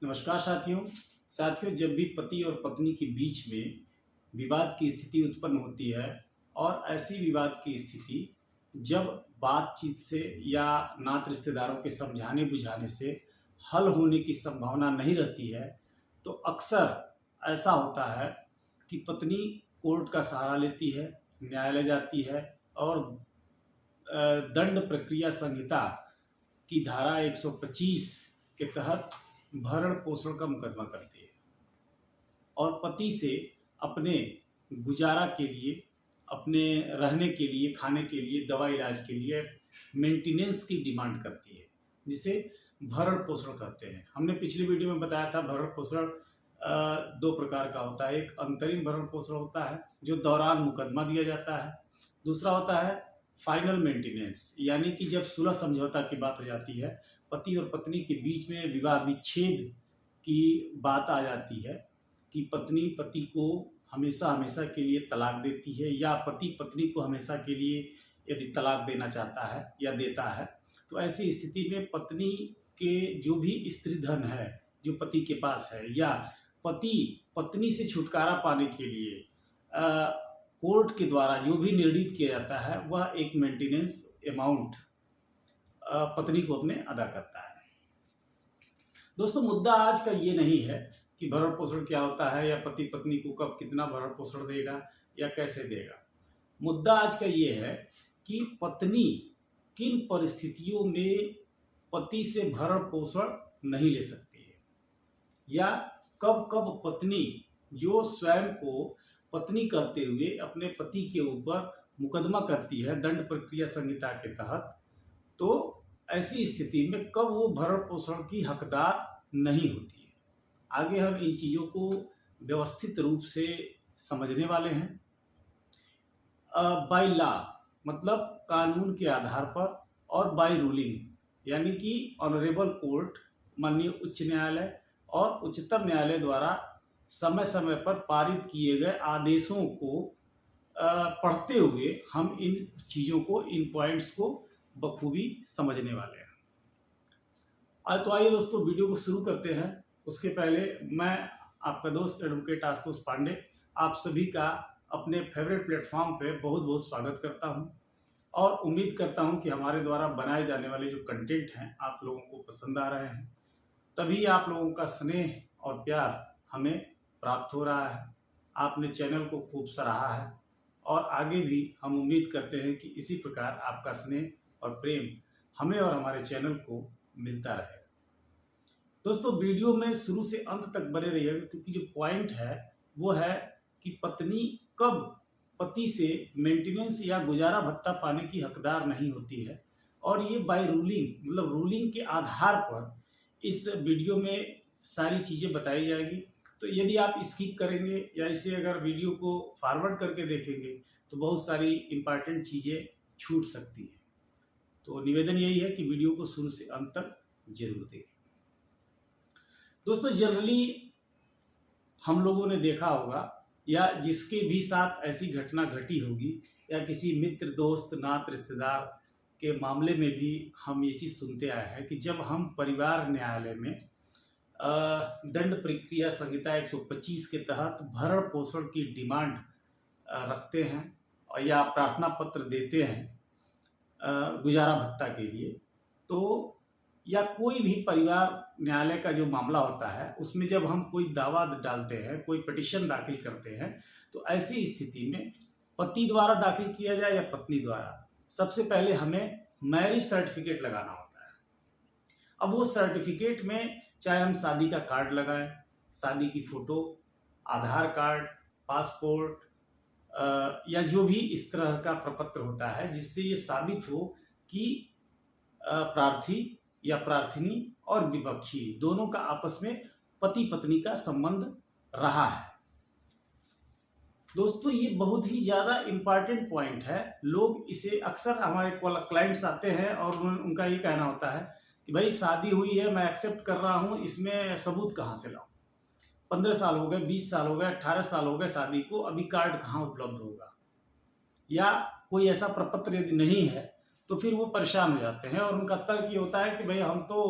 नमस्कार साथियों जब भी पति और पत्नी के बीच में विवाद की स्थिति उत्पन्न होती है और ऐसी विवाद की स्थिति जब बातचीत से या नात रिश्तेदारों के समझाने बुझाने से हल होने की संभावना नहीं रहती है, तो अक्सर ऐसा होता है कि पत्नी कोर्ट का सहारा लेती है, न्यायालय जाती है और दंड प्रक्रिया संहिता की धारा 125 के तहत भरण पोषण का मुकदमा करती है और पति से अपने गुजारा के लिए, अपने रहने के लिए, खाने के लिए, दवा इलाज के लिए मेंटेनेंस की डिमांड करती है, जिसे भरण पोषण कहते हैं। हमने पिछली वीडियो में बताया था भरण पोषण दो प्रकार का होता है। एक अंतरिम भरण पोषण होता है जो दौरान मुकदमा दिया जाता है, दूसरा होता है फाइनल मेंटेनेंस, यानी कि जब सुलह समझौता की बात हो जाती है, पति और पत्नी के बीच में विवाह विच्छेद की बात आ जाती है कि पत्नी पति को हमेशा हमेशा के लिए तलाक देती है या पति पत्नी को हमेशा के लिए यदि तलाक देना चाहता है या देता है, तो ऐसी स्थिति में पत्नी के जो भी स्त्री धन है जो पति के पास है या पति पत्नी से छुटकारा पाने के लिए कोर्ट के द्वारा जो भी निर्णीत किया जाता है वह एक मेंटेनेंस अमाउंट पत्नी को अपने अदा करता है। दोस्तों, मुद्दा आज का ये नहीं है कि भरण पोषण क्या होता है या पति पत्नी को कब कितना भरण पोषण देगा या कैसे देगा। मुद्दा आज का ये है कि पत्नी किन परिस्थितियों में पति से भरण पोषण नहीं ले सकती है या कब कब पत्नी जो स्वयं को पत्नी कहते हुए अपने पति के ऊपर मुकदमा करती है दंड प्रक्रिया संहिता के तहत, तो ऐसी स्थिति में कब वो भरण पोषण की हकदार नहीं होती है। आगे हम इन चीज़ों को व्यवस्थित रूप से समझने वाले हैं। बाय लॉ मतलब कानून के आधार पर और बाय रूलिंग यानी कि ऑनरेबल कोर्ट, माननीय उच्च न्यायालय और उच्चतम न्यायालय द्वारा समय समय पर पारित किए गए आदेशों को पढ़ते हुए हम इन चीज़ों को, इन पॉइंट्स को बखूबी समझने वाले हैं। तो आइए दोस्तों, वीडियो को शुरू करते हैं। उसके पहले मैं आपका दोस्त एडवोकेट आशुतोष पांडे आप सभी का अपने फेवरेट प्लेटफॉर्म पे बहुत बहुत स्वागत करता हूं और उम्मीद करता हूं कि हमारे द्वारा बनाए जाने वाले जो कंटेंट हैं आप लोगों को पसंद आ रहे हैं। तभी आप लोगों का स्नेह और प्यार हमें प्राप्त हो रहा है। आपने चैनल को खूब सराहा है और आगे भी हम उम्मीद करते हैं कि इसी प्रकार आपका स्नेह और प्रेम हमें और हमारे चैनल को मिलता रहे। दोस्तों, वीडियो में शुरू से अंत तक बने रहिएगा क्योंकि जो पॉइंट है वो है कि पत्नी कब पति से मेंटेनेंस या गुजारा भत्ता पाने की हकदार नहीं होती है और ये बाय रूलिंग मतलब रूलिंग के आधार पर इस वीडियो में सारी चीज़ें बताई जाएगी। तो यदि आप स्किप करेंगे या इसे अगर वीडियो को फॉरवर्ड करके देखेंगे तो बहुत सारी इम्पॉर्टेंट चीज़ें छूट सकती हैं। तो निवेदन यही है कि वीडियो को शुरू से अंत तक जरूर देखें। दोस्तों, जनरली हम लोगों ने देखा होगा या जिसके भी साथ ऐसी घटना घटी होगी या किसी मित्र, दोस्त, नात, रिश्तेदार के मामले में भी हम ये चीज़ सुनते आए हैं कि जब हम परिवार न्यायालय में दंड प्रक्रिया संहिता 125 के तहत भरण पोषण की डिमांड रखते हैं और या प्रार्थना पत्र देते हैं गुजारा भत्ता के लिए, तो या कोई भी परिवार न्यायालय का जो मामला होता है उसमें जब हम कोई दावा डालते हैं, कोई पिटीशन दाखिल करते हैं, तो ऐसी स्थिति में पति द्वारा दाखिल किया जाए या पत्नी द्वारा, सबसे पहले हमें मैरिज सर्टिफिकेट लगाना होता है। अब वो सर्टिफिकेट में चाहे हम शादी का कार्ड लगाएं, शादी की फ़ोटो, आधार कार्ड, पासपोर्ट या जो भी इस तरह का प्रपत्र होता है जिससे ये साबित हो कि प्रार्थी या प्रार्थिनी और विपक्षी दोनों का आपस में पति पत्नी का संबंध रहा है। दोस्तों, ये बहुत ही ज़्यादा इम्पॉर्टेंट पॉइंट है। लोग इसे अक्सर, हमारे क्लाइंट्स आते हैं और उनका ये कहना होता है कि भाई शादी हुई है, मैं एक्सेप्ट कर रहा हूँ, इसमें सबूत कहाँ से लाऊं? 15 साल हो गए, 20 साल हो गए, 18 साल हो गए शादी को, अभी कार्ड कहाँ उपलब्ध होगा? या कोई ऐसा प्रपत्र यदि नहीं है तो फिर वो परेशान हो जाते हैं और उनका तर्क ये होता है कि भाई हम तो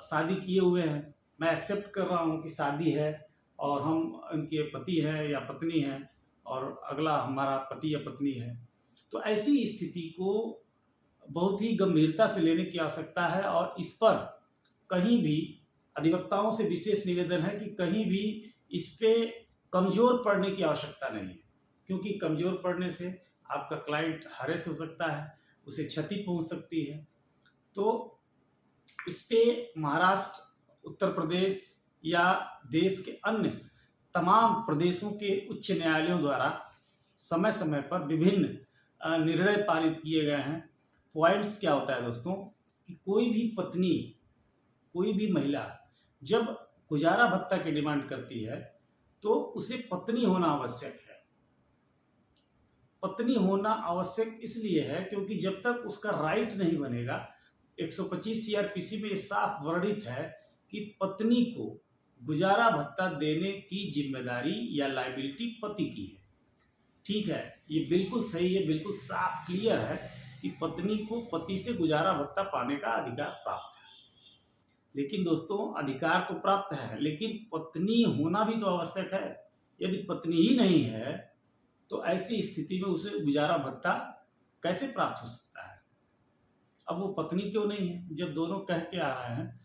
शादी किए हुए हैं, मैं एक्सेप्ट कर रहा हूँ कि शादी है और हम उनके पति हैं या पत्नी हैं और अगला हमारा पति या पत्नी है, तो ऐसी स्थिति को बहुत ही गंभीरता से लेने की आवश्यकता है। और इस पर कहीं भी अधिवक्ताओं से विशेष निवेदन है कि कहीं भी इस पे कमज़ोर पड़ने की आवश्यकता नहीं है, क्योंकि कमज़ोर पड़ने से आपका क्लाइंट हरेस हो सकता है, उसे क्षति पहुंच सकती है। तो इस पे महाराष्ट्र, उत्तर प्रदेश या देश के अन्य तमाम प्रदेशों के उच्च न्यायालयों द्वारा समय समय पर विभिन्न निर्णय पारित किए गए हैं। पॉइंट्स क्या होता है दोस्तों कि कोई भी पत्नी, कोई भी महिला जब गुजारा भत्ता की डिमांड करती है तो उसे पत्नी होना आवश्यक है। पत्नी होना आवश्यक इसलिए है क्योंकि जब तक उसका राइट नहीं बनेगा, 125 सीआरपीसी में साफ वर्णित है कि पत्नी को गुजारा भत्ता देने की जिम्मेदारी या लायबिलिटी पति की है। ठीक है, ये बिल्कुल सही है, बिल्कुल साफ क्लियर है कि पत्नी को पति से गुजारा भत्ता पाने का अधिकार प्राप्त है। लेकिन दोस्तों, अधिकार तो प्राप्त है, लेकिन पत्नी होना भी तो आवश्यक है। यदि पत्नी ही नहीं है तो ऐसी स्थिति में उसे गुजारा भत्ता कैसे प्राप्त हो सकता है? अब वो पत्नी क्यों नहीं है? जब दोनों कह के आ रहे हैं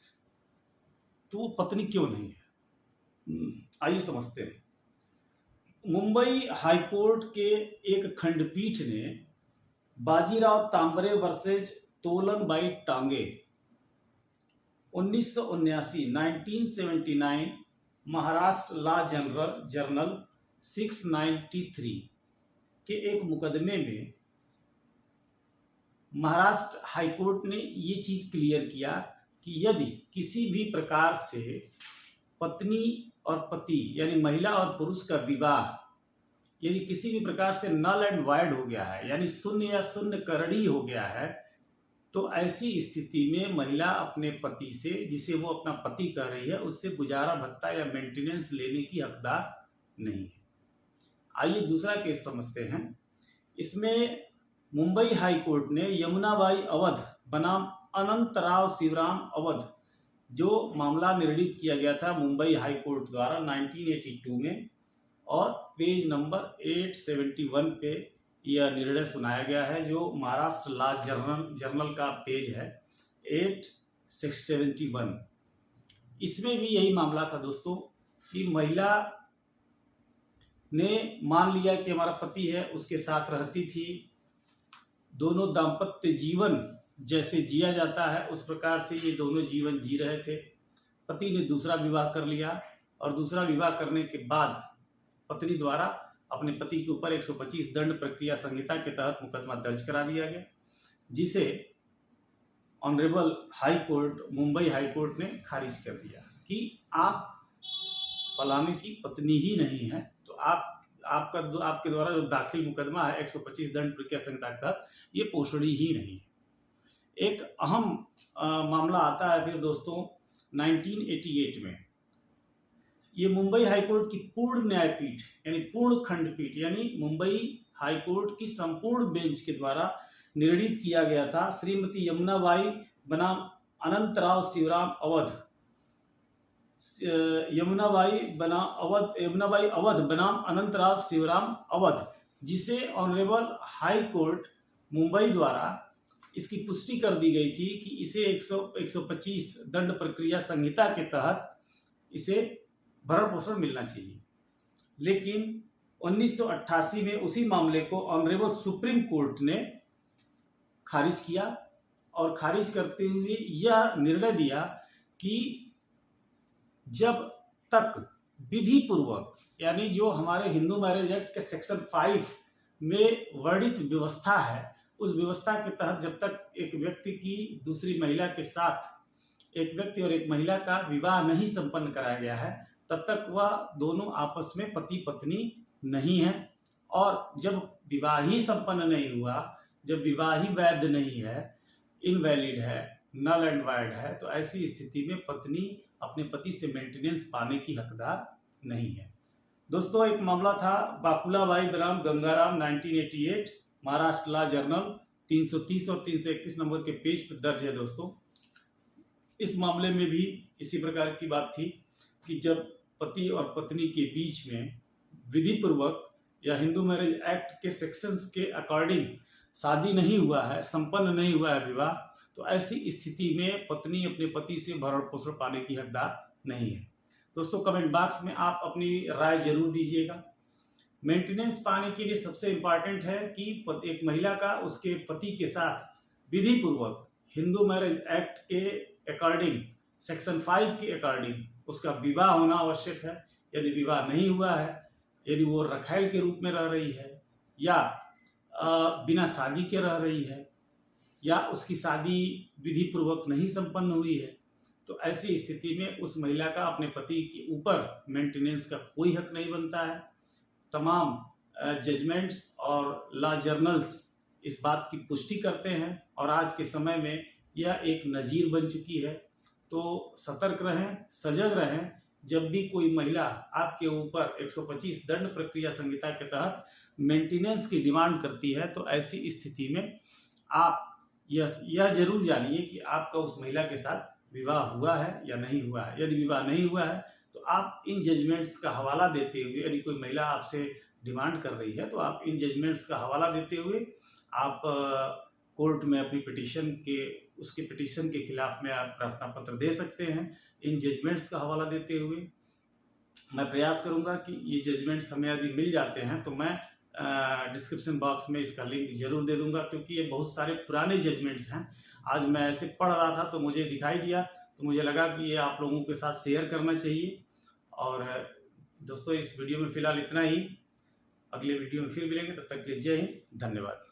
तो वो पत्नी क्यों नहीं है? आइए समझते हैं। मुंबई हाईकोर्ट के एक खंडपीठ ने बाजीराव तांबरे वर्सेज तोलनबाई टांगे 1979 महाराष्ट्र लॉ जर्नल 693 के एक मुकदमे में महाराष्ट्र हाईकोर्ट ने ये चीज़ क्लियर किया कि यदि किसी भी प्रकार से पत्नी और पति यानी महिला और पुरुष का विवाह यदि किसी भी प्रकार से नल एंड वाइड हो गया है, यानी शून्य या शून्य करड़ी हो गया है, तो ऐसी स्थिति में महिला अपने पति से, जिसे वो अपना पति कह रही है, उससे गुजारा भत्ता या मेंटेनेंस लेने की हकदार नहीं है। आइए दूसरा केस समझते हैं। इसमें मुंबई हाई कोर्ट ने यमुनाबाई अवध बनाम अनंतराव शिवराम अवध, जो मामला निर्णित किया गया था मुंबई हाई कोर्ट द्वारा 1982 में, और पेज नंबर 871 पे यह निर्णय सुनाया गया है, जो महाराष्ट्र लॉ जर्नल का पेज है 871। इसमें भी यही मामला था दोस्तों कि महिला ने मान लिया कि हमारा पति है, उसके साथ रहती थी, दोनों दाम्पत्य जीवन जैसे जिया जाता है उस प्रकार से ये दोनों जीवन जी रहे थे। पति ने दूसरा विवाह कर लिया और दूसरा विवाह करने के बाद पत्नी द्वारा अपने पति के ऊपर 125 दंड प्रक्रिया संहिता के तहत मुकदमा दर्ज करा दिया गया, जिसे honourable high court, Mumbai high court ने खारिज कर दिया कि आप फलाने की पत्नी ही नहीं है, तो आपके द्वारा जो दाखिल मुकदमा है 125 दंड प्रक्रिया संहिता के तहत, ये पोषणी ही नहीं है। एक अहम मामला आता है फिर दोस्तों 1988 में। ये मुंबई हाईकोर्ट की पूर्ण न्यायपीठ यानी पूर्ण खंडपीठ यानी मुंबई हाईकोर्ट की संपूर्ण बेंच के द्वारा निर्णित किया गया था। श्रीमती यमुनाबाई बनाम अनंतराव शिवराम अवध, यमुनाबाई अवध बनाम अनंतराव शिवराम अवध, जिसे ऑनरेबल हाई कोर्ट मुंबई द्वारा इसकी पुष्टि कर दी गई थी कि इसे 125 दंड प्रक्रिया संहिता के तहत इसे भरण पोषण मिलना चाहिए। लेकिन 1988 में उसी मामले को ऑनरेबल सुप्रीम कोर्ट ने खारिज किया और खारिज करते हुए यह निर्णय दिया कि जब तक विधि पूर्वक, यानी जो हमारे हिंदू मैरिज एक्ट के सेक्शन 5 में वर्णित व्यवस्था है, उस व्यवस्था के तहत जब तक एक व्यक्ति की दूसरी महिला के साथ, एक व्यक्ति और एक महिला का विवाह नहीं संपन्न कराया गया है, तब तक वह दोनों आपस में पति पत्नी नहीं है। और जब विवाह ही संपन्न नहीं हुआ, जब विवाह ही वैध नहीं है, इनवैलिड है, नल एंड वाइड है, तो ऐसी स्थिति में पत्नी अपने पति से मेंटेनेंस पाने की हकदार नहीं है। दोस्तों, एक मामला था बाकुलाबाई बनाम गंगाराम 1988, महाराष्ट्र लॉ जर्नल 330 और 331 नंबर के पेज पर दर्ज है दोस्तों। इस मामले में भी इसी प्रकार की बात थी कि जब पति और पत्नी के बीच में विधि पूर्वक या हिंदू मैरिज एक्ट के सेक्शंस के अकॉर्डिंग शादी नहीं हुआ है, संपन्न नहीं हुआ है विवाह, तो ऐसी स्थिति में पत्नी अपने पति से भरण पोषण पाने की हकदार नहीं है। दोस्तों कमेंट बॉक्स में आप अपनी राय जरूर दीजिएगा। मेंटेनेंस पाने के लिए सबसे इम्पॉर्टेंट है कि एक महिला का उसके पति के साथ विधि पूर्वक हिंदू मैरिज एक्ट के अकॉर्डिंग सेक्शन 5 के अकॉर्डिंग उसका विवाह होना आवश्यक है। यदि विवाह नहीं हुआ है, यदि वो रखैल के रूप में रह रही है या बिना शादी के रह रही है या उसकी शादी विधि पूर्वक नहीं संपन्न हुई है, तो ऐसी स्थिति में उस महिला का अपने पति के ऊपर मेंटेनेंस का कोई हक नहीं बनता है। तमाम जजमेंट्स और लॉ जर्नल्स इस बात की पुष्टि करते हैं और आज के समय में यह एक नज़ीर बन चुकी है। तो सतर्क रहें, सजग रहें। जब भी कोई महिला आपके ऊपर 125 दंड प्रक्रिया संहिता के तहत मेंटेनेंस की डिमांड करती है, तो ऐसी स्थिति में आप यह जरूर जानिए कि आपका उस महिला के साथ विवाह हुआ है या नहीं हुआ है। यदि विवाह नहीं हुआ है तो आप इन जजमेंट्स का हवाला देते हुए, यदि कोई महिला आपसे डिमांड कर रही है तो आप इन जजमेंट्स का हवाला देते हुए आप कोर्ट में अपनी उसके पिटीशन के खिलाफ में आप प्रार्थना पत्र दे सकते हैं। इन जजमेंट्स का हवाला देते हुए मैं प्रयास करूंगा कि ये जजमेंट्स हमें यदि मिल जाते हैं तो मैं डिस्क्रिप्शन बॉक्स में इसका लिंक जरूर दे दूंगा, क्योंकि ये बहुत सारे पुराने जजमेंट्स हैं। आज मैं ऐसे पढ़ रहा था तो मुझे दिखाई दिया, तो मुझे लगा कि ये आप लोगों के साथ शेयर करना चाहिए। और दोस्तों इस वीडियो में फ़िलहाल इतना ही। अगले वीडियो में फिर मिलेंगे, तब तक के लिए जय हिंद, धन्यवाद।